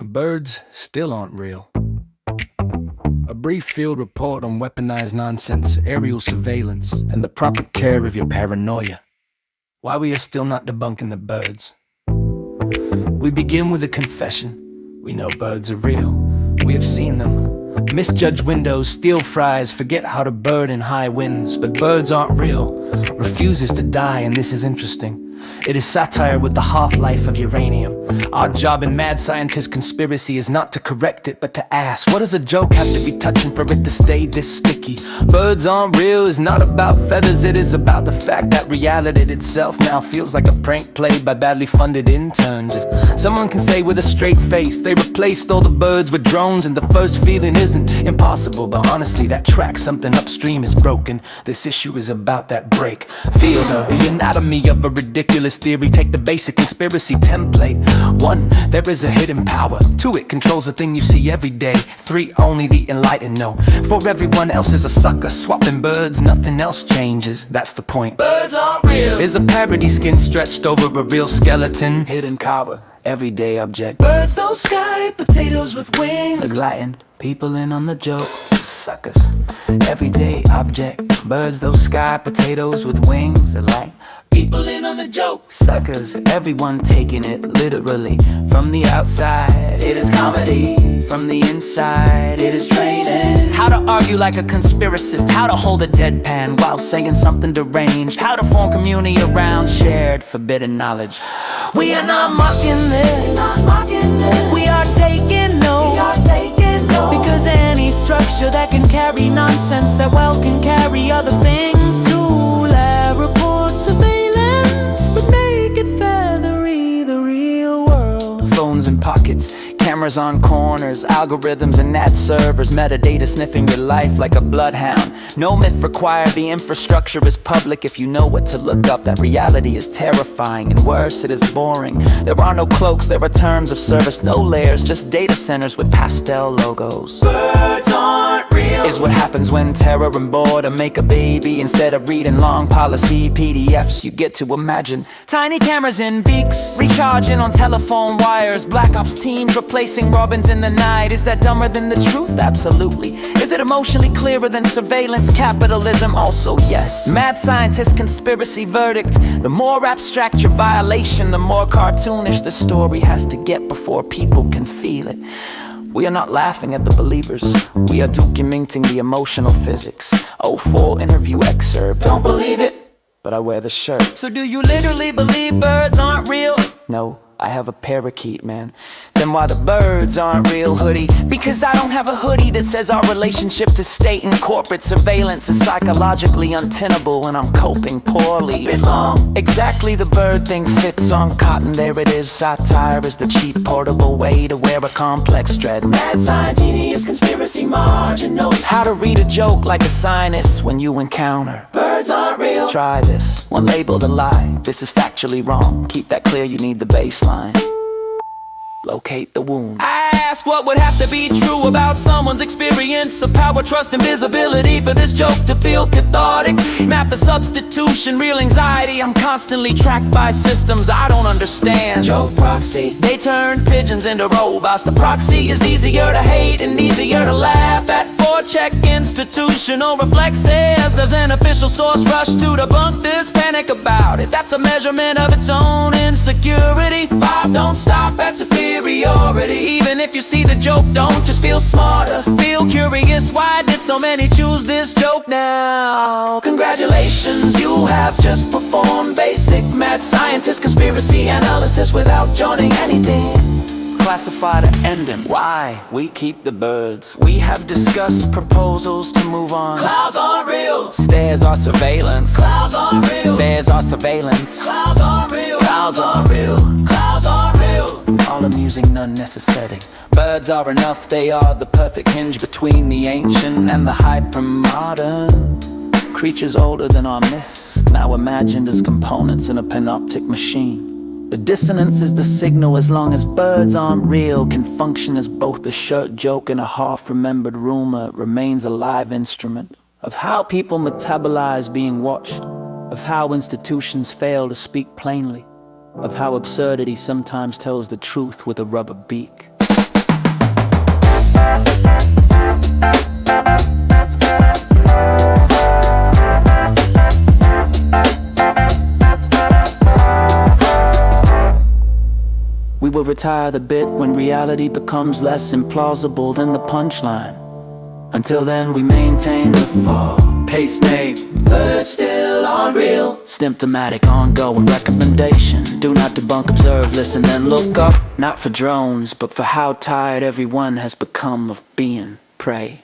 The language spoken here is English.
Birds still aren't real. A brief field report on weaponized nonsense, aerial surveillance, and the proper care of your paranoia. Why we are still not debunking the birds. We begin with a confession. We know birds are real. We have seen them. Misjudge windows, steal fries, forget how to bird in high winds. But birds aren't real. Refuses to die, and this is interesting. It is satire with the half-life of uranium. Our job in mad scientist conspiracy is not to correct it, but to ask, what does a joke have to be touching for it to stay this sticky? Birds aren't real is not about feathers, it is about the fact that reality itself now feels like a prank played by badly funded interns. If someone can say with a straight face they replaced all the birds with drones, and the first feeling isn't impossible, but honestly that track, something upstream is broken. This issue is about that break. Feel the anatomy of a ridiculous theory. Take the basic conspiracy template. 1, there is a hidden power. 2, it controls the thing you see every day. 3, only the enlightened know. 4, everyone else is a sucker. Swapping birds, nothing else changes. That's the point. Birds aren't real. Is a parody skin stretched over a real skeleton. Hidden cower, everyday object. Birds, those sky potatoes with wings. Enlightened, people in on the joke. Suckers, everyday object. Birds, those sky potatoes with wings. Enlightened, people in on the joke. Suckers, everyone taking it literally. From the outside, it is comedy. From the inside, it is training. How to argue like a conspiracist. How to hold a deadpan while saying something deranged. How to form community around shared forbidden knowledge. We are not mocking this. We are taking note. Because any structure that can carry nonsense that well can carry other things too. Lab reports, surveillance, but make it feathery, the real world. Phones in pockets, cameras on corners, algorithms and ad servers, metadata sniffing your life like a bloodhound. No myth required, the infrastructure is public. If you know what to look up, that reality is terrifying, and worse, it is boring. There are no cloaks, there are terms of service, no layers, just data centers with pastel logos. Birds aren't real is what happens when terror and boredom make a baby. Instead of reading long policy PDFs, you get to imagine tiny cameras in beaks, recharging on telephone wires, black ops teams replacing robins in the night. Is that dumber than the truth? Absolutely. Is it emotionally clearer than surveillance capitalism? Also yes. Mad scientist conspiracy verdict. The more abstract your violation, the more cartoonish the story has to get before people can feel it. We are not laughing at the believers, we are documenting the emotional physics. '04 interview excerpt. Don't believe it, but I wear the shirt. So do you literally believe birds aren't real? No, I have a parakeet, man. Then why the birds aren't real hoodie? Because I don't have a hoodie that says our relationship to state and corporate surveillance is psychologically untenable and I'm coping poorly. Bit long. Exactly, the bird thing fits on cotton, there it is. Satire is the cheap portable way to wear a complex dread. Mad science genius conspiracy margin knows how to read a joke like a sinus when you encounter birds aren't real. Try this, one labeled a lie. This is factually wrong. Keep that clear, you need the baseline. Locate the wound. I ask what would have to be true about someone's experience of power, trust, and visibility for this joke to feel cathartic. Map the substitution, real anxiety. I'm constantly tracked by systems I don't understand. Joke proxy. They turn pigeons into robots. The proxy is easier to hate and easier to laugh at. 4-check institutional reflexes. Does an official source rush to debunk this? Panic about it. That's a measurement of its own insecurity. 5, don't stop at superiority. Even if you see the joke, don't just feel smarter. Feel curious, why did so many choose this joke now? Congratulations, you have just performed basic mad scientist conspiracy analysis without joining anything. Classified or ending. Why we keep the birds? We have discussed proposals to move on. Clouds aren't real. Stairs are surveillance. Clouds aren't real. Stairs are surveillance. Clouds aren't real. Clouds aren't real. Clouds aren't real. All amusing, none necessary. Birds are enough, they are the perfect hinge between the ancient and the hyper-modern. Creatures older than our myths, now imagined as components in a panoptic machine. The dissonance is the signal. As long as birds aren't real, can function as both a shirt joke and a half-remembered rumor. It remains a live instrument of how people metabolize being watched, of how institutions fail to speak plainly, of how absurdity sometimes tells the truth with a rubber beak. We will retire the bit when reality becomes less implausible than the punchline. Until then we maintain the fall. Pace name, but still unreal. Symptomatic, ongoing recommendation. Do not debunk, observe, listen, then look up. Not for drones, but for how tired everyone has become of being prey.